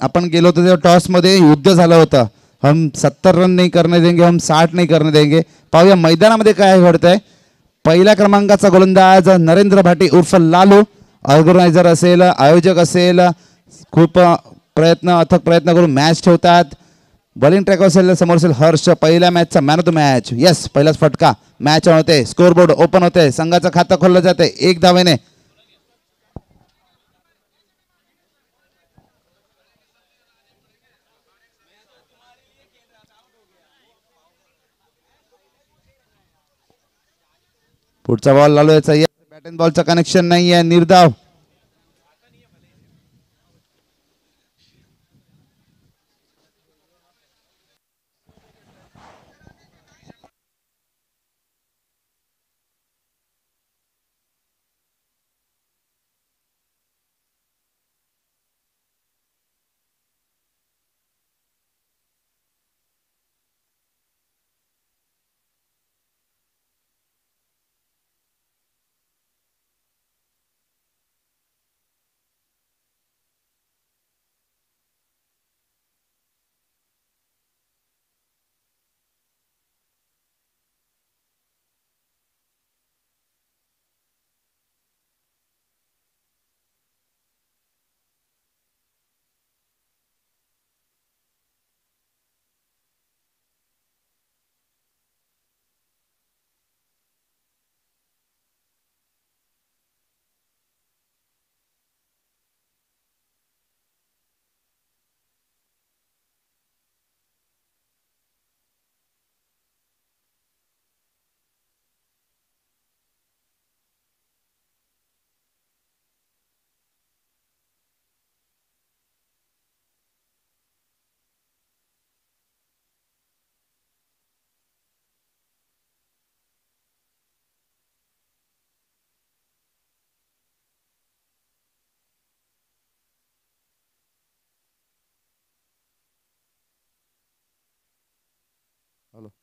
आपण गेलो होतो तेव्हा टॉसमध्ये युद्ध झालं होतं. हम 70 रन नाही करणे देंगे, हम 60 नाही करणे देंगे. पाहूया मैदानामध्ये काय घडतंय. पहिल्या क्रमांकाचा गोलंदाज नरेंद्र भाटी उर्फ लालू. ऑर्गनायझर असेल, आयोजक असेल, खूप अथक प्रयत्न करून मॅच ठेवतात. बॉलिंग ट्रॅक असेल, समोर असेल हर्ष. पहिल्या मॅचचा man of the match. Yes, पहिलाच फटका. मॅच होते, स्कोर बोर्ड ओपन होते, संघाचं खातं खोललं जाते 1 धावेने. पुढचा बॉल लालू याचा. बॅट अँड बॉलचं कनेक्शन नाही आहे, निर्धाव.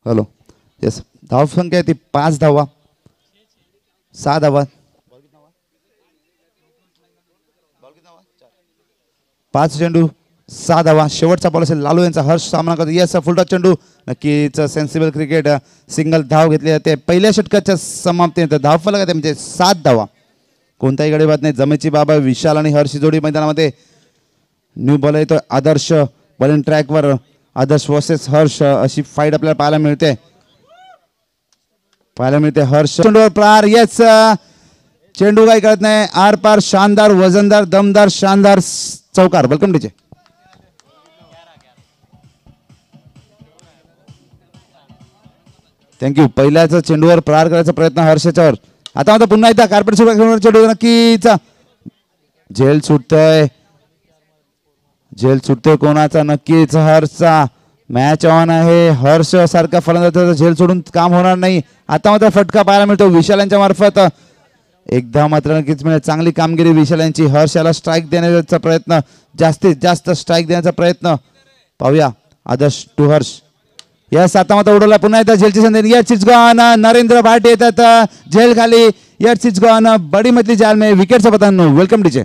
हॅलो. येस, धाव संख्या ती 5 धावा, 6 धावा, 5 चेंडू, 6 धावा. शेवटचा बॉल असेल लालू यांचा. हर्ष सामना करतो. येस, फुलटॉस चेंडू. नक्कीच सेन्सिबल क्रिकेट. सिंगल धाव घेतली जाते पहिल्या षटकाच्या समाप्तीनंतर. धाव फलक आहे म्हणजे 7 धावा. कोणताही गडी बाद नाही. जमेची बाबा विशाल आणि हर्ष जोडी मैदानामध्ये. न्यू बॉल येतो आदर्श. बॉलिंग ट्रॅकवर आदर्श वर्सेस हर्ष अशी फाईट आपल्याला पाहायला मिळते. हर्ष चेंडूवर प्रार. येस, चेंडू काही कळत नाही. आर पार. शानदार, वजनदार, दमदार, शानदार चौकार. Welcome DJ. थँक्यू. पहिल्याच चेंडूवर प्रहार करायचा प्रयत्न हर्षच्यावर. आता पुन्हा एकदा कार्पेट चेंडू. नक्कीच झेल सुटतोय. कोणाचा? नक्कीच हर्षचा. मॅच ऑन आहे. हर्ष सारखा फलंदाज झेल सोडून काम होणार नाही. आता मात्र फटका पाहायला मिळतो विशाल यांच्या मार्फत. एकदा मात्र नक्कीच मिळेल. चांगली कामगिरी विशाल यांची. हर्ष याला स्ट्राईक देण्याचा प्रयत्न, जास्तीत जास्त स्ट्राईक देण्याचा प्रयत्न. पाहूया आदर्श टू हर्ष. यस, आता मात्र उडवला पुन्हा एकदा झेलची संधी. Yes, it's gone. Narendra Bhate येतात झेल खाली. Yes, it's gone. बडी मधली जाल में विकेटचा पतन. Welcome DJ.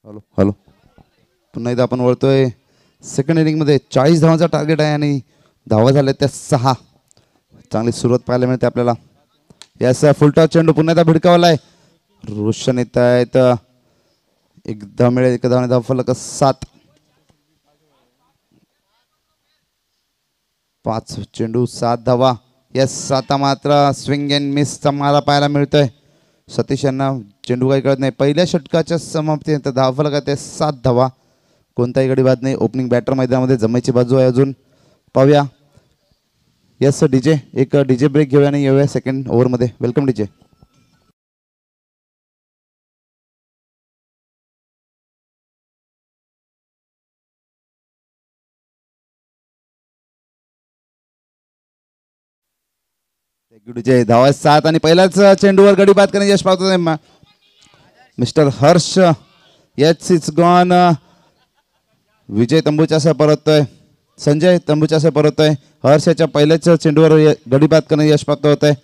हॅलो हॅलो पुन्हा एकदा आपण वळतोय सेकंड इनिंगमध्ये 40 धावांचा टार्गेट आहे आणि धावा झाल्या त्या 6. चांगली सुरुवात पाहायला मिळते आपल्याला. यास फुलटॉस चेंडू पुन्हा एकदा भिडकावला आहे. रोशन येत आहेत. एकदा मिळेल एका धावाने धाव फलक 7. 5 चेंडू 7 धावा. यस आता मात्र स्विंग अँड मिसचा मारा पाहायला मिळतोय. सतीश यांना चेंडू काही कळत नाही. पहिल्या षटकाच्या समाप्तीनंतर धावफलक आहे ते 7 धावा. कोणताही गडी बाद नाही. ओपनिंग बॅटर मैदानामध्ये जमायची बाजू आहे. अजून पाहूया. यस डीजे एक डीजे ब्रेक घेऊया आणि येऊया सेकंड ओव्हरमध्ये. Welcome DJ. डीजे धावा 7 आणि पहिल्याच चेंडूवर गडी बाद करण्याचे यश पावतो mister Harsh. Yes it's gone. Vijay तंबूच्या परततोय. संजय तंबूच्या परततोय. हर्ष याच्या पहिल्याच चेंडूवर गडी बाद करण्याचे यश प्राप्त होत आहे.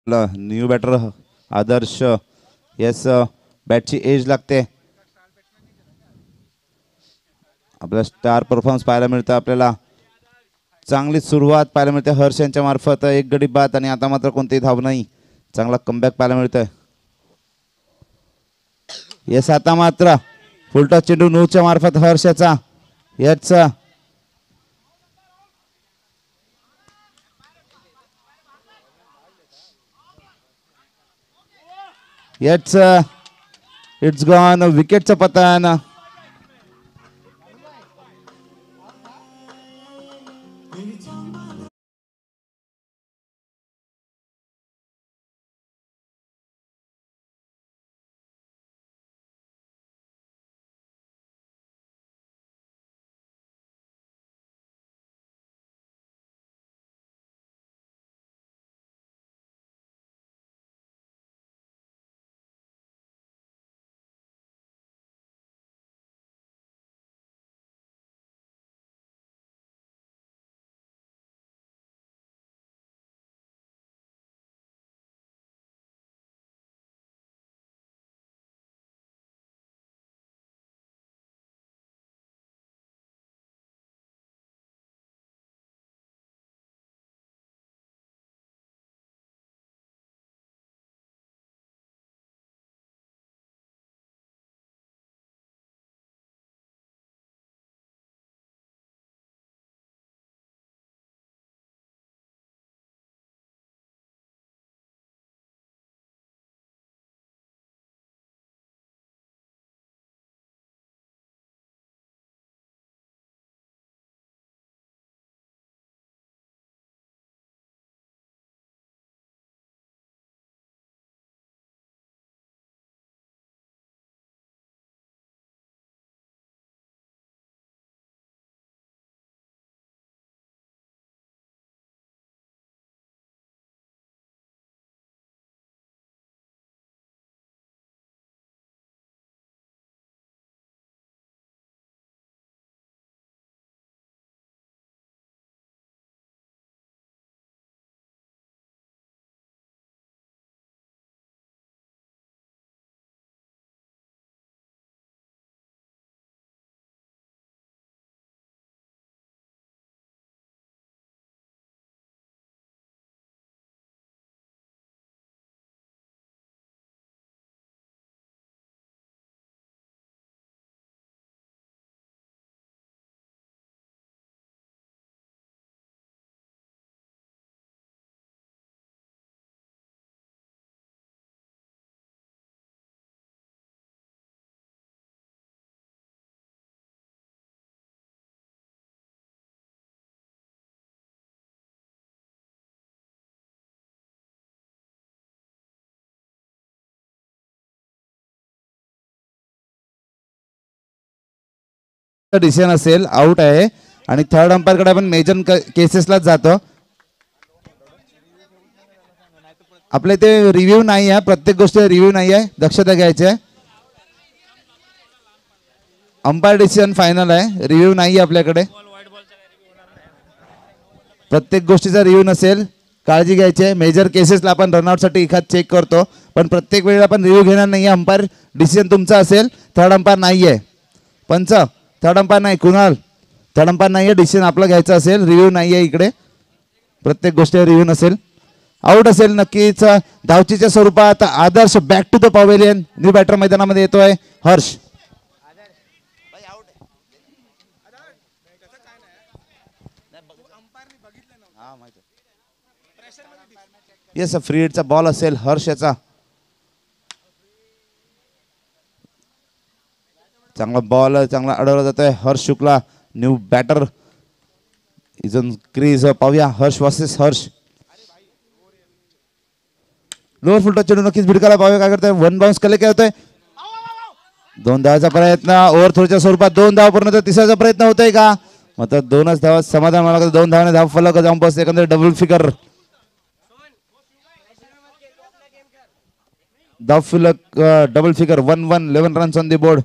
न्यू बॅटर आदर्श. येस बॅटची एज लागते. आपला स्टार परफॉर्मन्स पाहायला मिळतं आपल्याला. चांगली सुरुवात पाहायला मिळते हर्ष यांच्या मार्फत. एक गडी बाद आणि आता मात्र कोणतेही धाव नाही. चांगला कमबॅक पाहायला मिळतोय. येस आता मात्र फुलटॉस चेंडू 9च्या मार्फत हर्षाचा. Yes yes it's gone. विकेटचं पतन. डिसिजन असेल आउट आहे आणि थर्ड अंपायरकडे आपण मेजर केसेसलाच जातो. आपल्या इथे रिव्ह्यू नाही आहे, प्रत्येक गोष्ट रिव्ह्यू नाही आहे, दक्षता घ्यायची आहे. अंपायर डिसिजन फायनल आहे, रिव्ह्यू नाही आहे आपल्याकडे. प्रत्येक गोष्टीचा रिव्ह्यू नसेल, काळजी घ्यायची आहे. मेजर केसेसला आपण रनआउटसाठी एखाद चेक करतो, पण प्रत्येक वेळेला आपण रिव्ह्यू घेणार नाही आहे. अंपायर डिसिजन तुमचा असेल, थर्ड अंपायर नाही आहे. पंच थर्ड अंपायर नाही, कुणाल थर्ड अंपायर नाही आहे, डिसिजन आपलं घ्यायचं असेल, रिव्ह्यू नाही आहे इकडे. प्रत्येक गोष्टी रिव्ह्यू नसेल, आउट असेल नक्कीच. धावचीच्या स्वरूपात Adarsh back to the pavilion. New batter मैदानामध्ये येतोय हर्ष. येस, फ्री हिटचा बॉल असेल हर्ष याचा. चांगला बॉल, चांगला अडवला जातोय. Harsh Shukla new batter is on crease. पाहूया Harsh versus Harsh. Lower full toss चेंडू नक्कीच भिडकाला. पाहूया काय करतोय. वन बाउन्स केले काय होतोय. 2 धावाचा प्रयत्न ओव्हर थ्रोच्या स्वरूपात 2 धाव पूर्ण. तिसऱ्याचा प्रयत्न होतोय का. मात्र 2च धावा समाधान मला 2 धावाने धाव फलक जाऊन पोहोचते. एकंदर डबल फिगर धाव फलक double figure 1-1 11 runs on the board.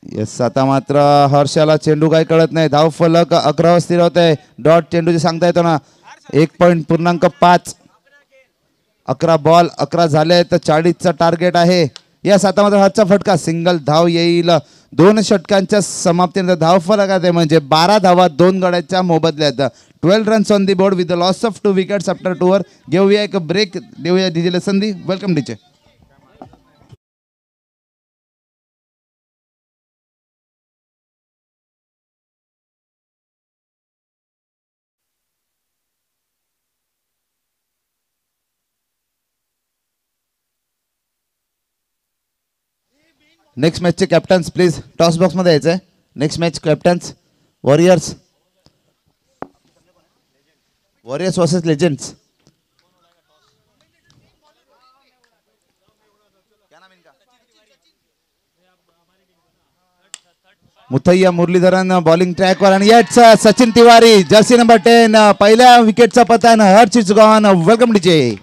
Yes, आता मात्र हर्षाला चेंडू काही कळत नाही. धाव फलक 11 स्थिर होत आहे. डॉट चेंडूची सांगता येतो ना. 1.5. 11 बॉल 11 झाले तर 40चा टार्गेट आहे. यस, आता मात्र हातचा फटका सिंगल धाव येईल. 2 षटकांच्या समाप्तीनंतर धाव फलक आहे म्हणजे 12 धावा 2 गड्याच्या मोबदल्यात. 12 runs on the board with the loss of 2 wickets after 2 over. घेऊया एक ब्रेक, देऊया डीजेला संधी. Welcome DJ. नेक्स्ट मॅचचे कॅप्टन्स प्लीज टॉस बॉक्समध्ये यायचं आहे. Next match captains warriors versus legends. Muttiah Muralitharan bowling ट्रॅकवर आणि याच सचिन तिवारी जर्सी नंबर 10 पहिल्या विकेटचा पतन. Harsh is gone. Welcome DJ.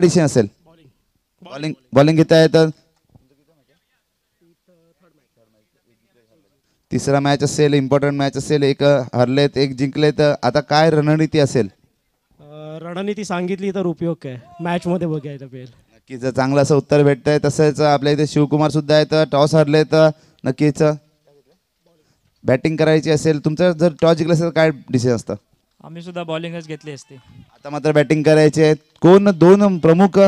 असेल बॉलिंग घेता येतं. तिसरा मॅच असेल, इम्पॉर्टंट मॅच असेल. एक हरलेत एक जिंकलेत. आता काय रणनीती असेल. रणनीती सांगितली तर उपयोग काय, मॅच मध्ये बघायला पाहिजे. नक्कीच चांगलं असं उत्तर भेटतंय. तसंच आपल्या इथे शिवकुमार सुद्धा आहेत. टॉस हरले तर नक्कीच बॅटिंग करायची असेल. तुमचं जर टॉस जिंकलं असेल तर काय डिसिजन असतं. आम्ही सुद्धा बॉलिंगच घेतली असते. आता मात्र बॅटिंग करायची आहे. कोण 2 प्रमुख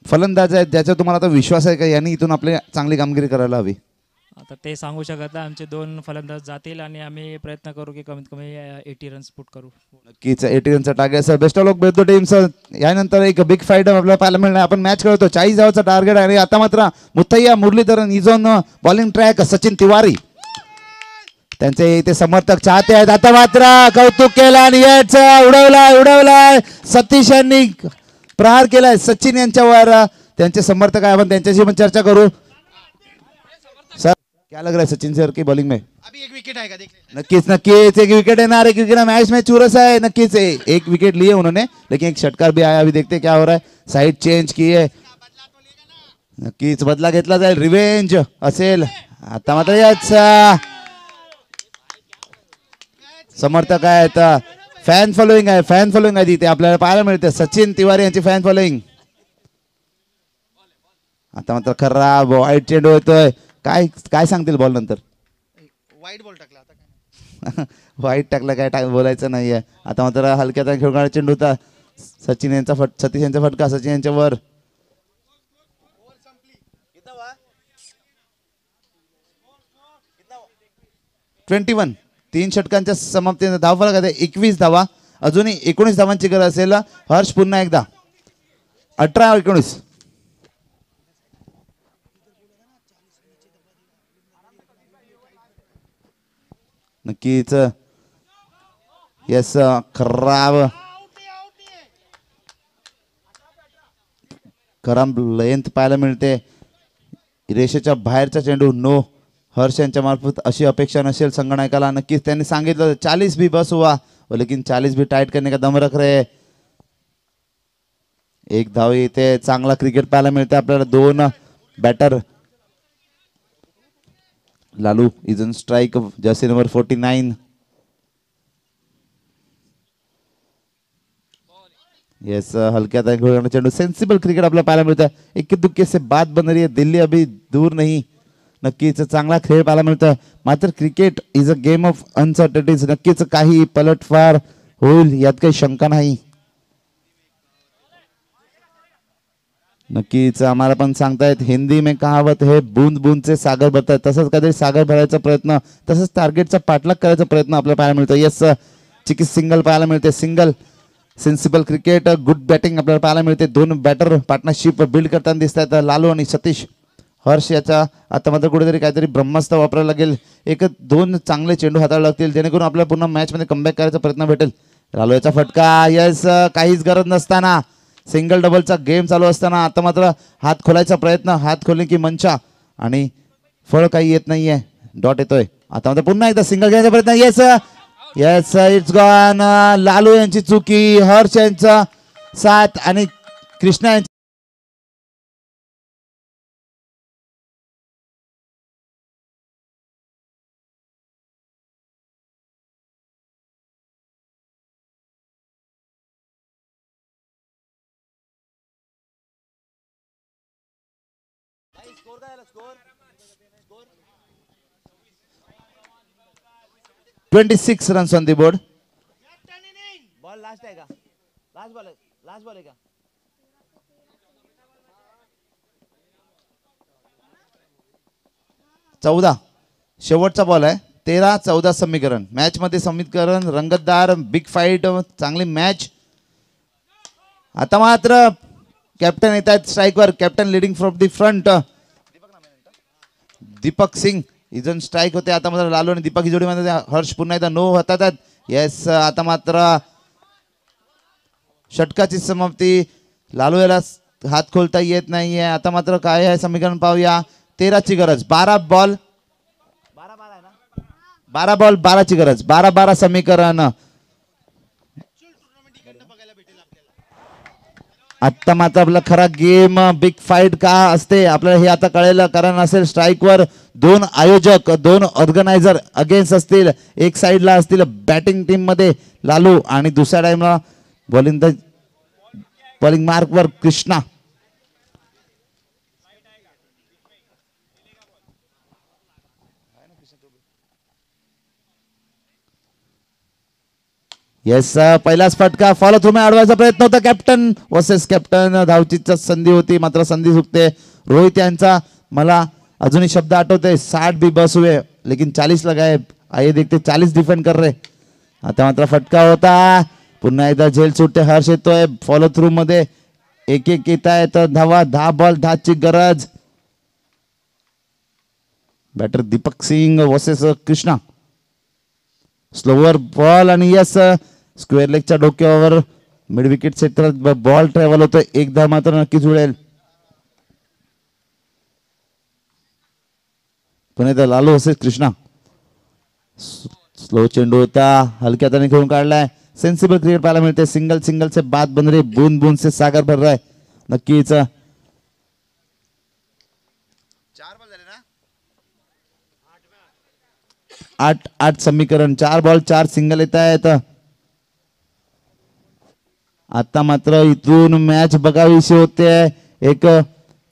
फलंदाज आहेत ज्याचा तुम्हाला आता विश्वास आहे का यांनी इथून आपली चांगली कामगिरी करायला हवी. आता ते सांगू शकत नाही. आमचे 2 फलंदाज जातील आणि आम्ही प्रयत्न करू की कमीत कमी 80 रन्स पुट करू. नक्कीच 80 रनचा target sir. Best of luck both the teams. यानंतर एक बिग फाईट आपल्याला पाहायला मिळणार. आपण मॅच खेळतो 40 धावाचा टार्गेट आहे. आता मात्र Muttiah Muralitharan is on bowling track. Sachin Tiwari त्यांचे इथे समर्थक चाहते आहेत. आता मात्र कौतुक केलं आणि उडवलाय सतीश यांनी प्रहार केलाय सचिन यांच्यावर. त्यांचे समर्थक आहे, आपण त्यांच्याशी पण चर्चा करू. सर क्या लग रहा है सचिन सर की बॉलिंग में. अभी एक विकेट आएगा देख लेना. नक्कीच एक विकेट येणार. एक विकेट मैच में चूरस है. नक्कीच एक विकेट लिए उन्होंने, लेकिन एक षटकार भी आया. अभी देखते क्या हो रहा है. साइड चेंज की है. नक्कीच बदला घेतला जाईल. रिवेंज असेल. आता मात्र याचा समर्थक आहेत. फॅन फॉलोइंग आहे तिथे आपल्याला पाहायला मिळते. सचिन तिवारी यांची फॅन फॉलोइंग. आता मात्र खराब वाईट चेंडू होतोय. काय सांगतील बॉल नंतर. वाईट बॉल टाकला आता. वाईट टाकला काय बोलायचं नाहीये. आता मात्र हलक्याचा खेळणारा चेंडू होता. सचिन यांचा सतीश यांचा फटका सचिन यांच्या वर. 21 3 षटकांच्या समाप्तीनंतर धाव फलक आहे 21 धावा. अजूनही 19 धावांची गरज असेल. हर्ष पुन्हा एकदा 18-19. नक्कीच येस खराब लेंथ पाहायला मिळते. रेषेच्या बाहेरचा चेंडू नो. हर्ष यांच्या मार्फत अशी अपेक्षा नसेल संगणकाला. नक्कीच त्यांनी सांगितलं 40 भी बस हुआ लेकिन 40 भी टाइट करने का दम रख रहे. एक धाव इथे चांगला क्रिकेट पाहायला मिळते आपल्याला. 2 batter. Lalu is on strike. Jersey number 49. Yes हल्क्या चेंडू. सेंसिबल क्रिकेट आपल्याला पाहायला मिळतं. इक्के दुक्के से बात बन रही है. दिल्ली अभी दूर नहीं. नक्कीच चांगला खेळ पाहायला मिळतं. मात्र cricket is a game of uncertainties. नक्कीच काही पलटवार होईल यात काही शंका नाही. नक्कीच आम्हाला पण सांगतायत हिंदी में कहावत है बूंद बूंद से सागर भरतात. तसंच काहीतरी सागर भरायचा प्रयत्न तसंच टार्गेटचा पाठलाग करायचा प्रयत्न आपल्याला पाहायला मिळतो. येस चिकीस सिंगल पाहायला मिळते. Single sensible cricket good batting आपल्याला पाहायला मिळते. 2 बॅटर पार्टनरशिप बिल्ड करताना दिसत आहेत लालू आणि सतीश. हर्ष याचा आता मात्र कुठेतरी काहीतरी ब्रह्मास्त्र वापरायला लागेल. 1-2 चांगले चेंडू हाताळावे लागतील जेणेकरून आपल्याला पुन्हा मॅचमध्ये कमबॅक करायचा प्रयत्न भेटेल. लालू याचा फटका. यस काहीच गरज नसताना सिंगल डबलचा गेम चालू असताना आता मात्र हात खोलायचा प्रयत्न. हात खोलणे की मंचा आणि फळ काही येत नाहीये. डॉट येतोय. आता मात्र पुन्हा एकदा सिंगल घेण्याचा प्रयत्न. Yes yes it's gone. Lalu यांची चुकी. हर्ष यांचा साथ आणि कृष्णा यांची score 26 runs on the board. Ball last आहे का? लास्ट बॉल आहे का? 14 शेवटचा बॉल आहे. 13-14 समीकरण. मॅच मध्ये समीकरण रंगतदार बिग फाईट चांगली मॅच. आता मात्र कॅप्टन येत आहेत स्ट्राईकवर. Captain leading from the front. Deepak Singh is on strike होते. आता मात्र लालू आणि दीपक जोडीमध्ये हर्ष पुन्हा एकदा नो होतात. येस आता मात्र षटकाची समाप्ती. लालू याला हात खोलता येत नाहीये. आता मात्र काय आहे समीकरण पाहूया. 13 ची गरज. 12 बॉल 12 ची गरज. 12 समीकरण. आता मात्र आपला खरा गेम बिग फाईट का असते आपल्याला हे आता कळेल. कारण असेल स्ट्राईकवर 2 आयोजक 2 ऑर्गनायझर अगेन्स्ट असतील. एक साईडला असतील बॅटिंग टीम मध्ये लालू आणि दुसऱ्या टाइमला बॉलिंग मार्कवर कृष्णा. येस पहिलाच फटका. फॉलो थ्रू में अडवायचा प्रयत्न होता. Captain versus captain. धावचीच संधी होती मात्र संधी चुकते. रोहित यांचा मला अजूनही शब्द आठवते 60 भी बस हुए लेकिन 40 लगाए. आइए देखते 40 डिफेंड कर रहे. आता मात्र फटका होता. पुन्हा एकदा झेल सुटते. हर्ष येतोय फॉलो थ्रू मध्ये. एक येत आहेत धावा. 10 बॉल 10 ची गरज. Batter Deepak Singh versus Krishna. Slower ball आणि यस स्क्वेअर लेगच्या डोक्यावर मिड विकेट सेट करत बॉल ट्रॅव्हल होतोय. एकदा मात्र नक्कीच उडेल. पुन्हा एकदा लालू वर्सेस कृष्णा. स्लो चेंडू होता. हलक्या हाताने खेळून काढलाय. सेन्सिबल क्रिकेट पाहायला मिळते. सिंगल से बात बन रही. बूंद बूंद से सागर भर रहा है. नक्कीच 4 बॉल झाले ना. 8 समीकरण. 4 बॉल 4 सिंगल येत आहेत. आता मात्र इथून मॅच बघावीशी होते. एक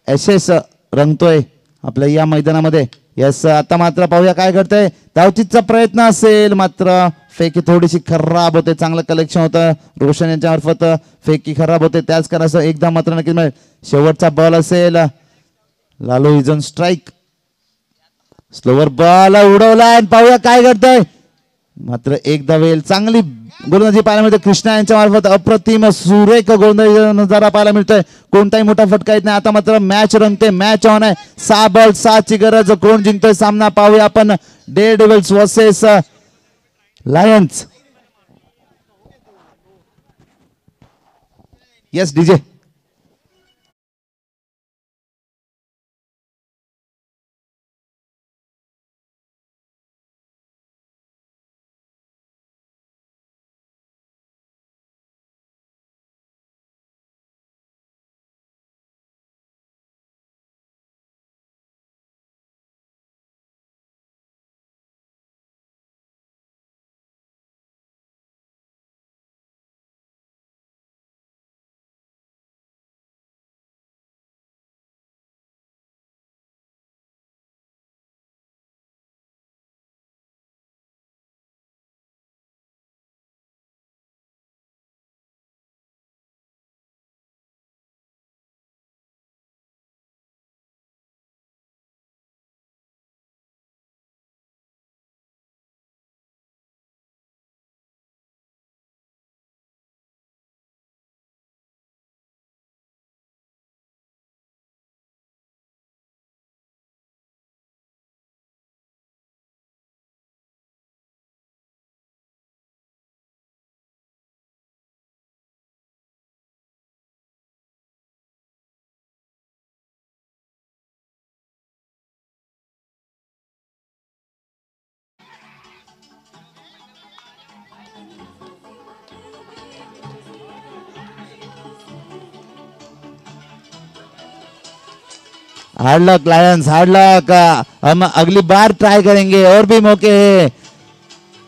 एसएस रंगतोय आपल्या या मैदानामध्ये. यस आता मात्र पाहूया काय घडतंय. धावचीचा प्रयत्न असेल मात्र फेकी थोडीशी खराब होते. चांगलं कलेक्शन होतं रोशन यांच्या मार्फत. फेकी खराब होते त्याच कारण एकदा मात्र नक्कीच मिळेल. शेवटचा बॉल असेल. Lalu is on strike. Slower ball उडवलाय. पाहूया काय घडतंय. मात्र एक धावेल. चांगली गोलंदाजी पाहायला मिळते कृष्णा यांच्या मार्फत. अप्रतिम सुरेख गोलंदाजी नजारा पाहायला मिळतोय. कोणताही मोठा फटका येत नाही. आता मात्र मॅच रंगते, मॅच ऑन आहे. 6 बॉल 6 ची गरज. कोण जिंकतोय सामना पाहूया आपण. Daredevils versus Lions. Yes DJ. Hard luck Lions, hard luck. हम अगली बार ट्राई करेंगे, और भी मौके हैं.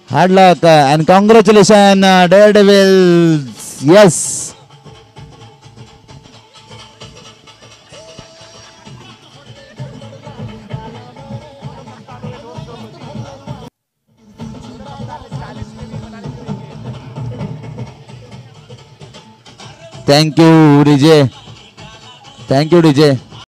Hard luck and congratulation Daredevils. Yes. Thank you DJ, thank you DJ.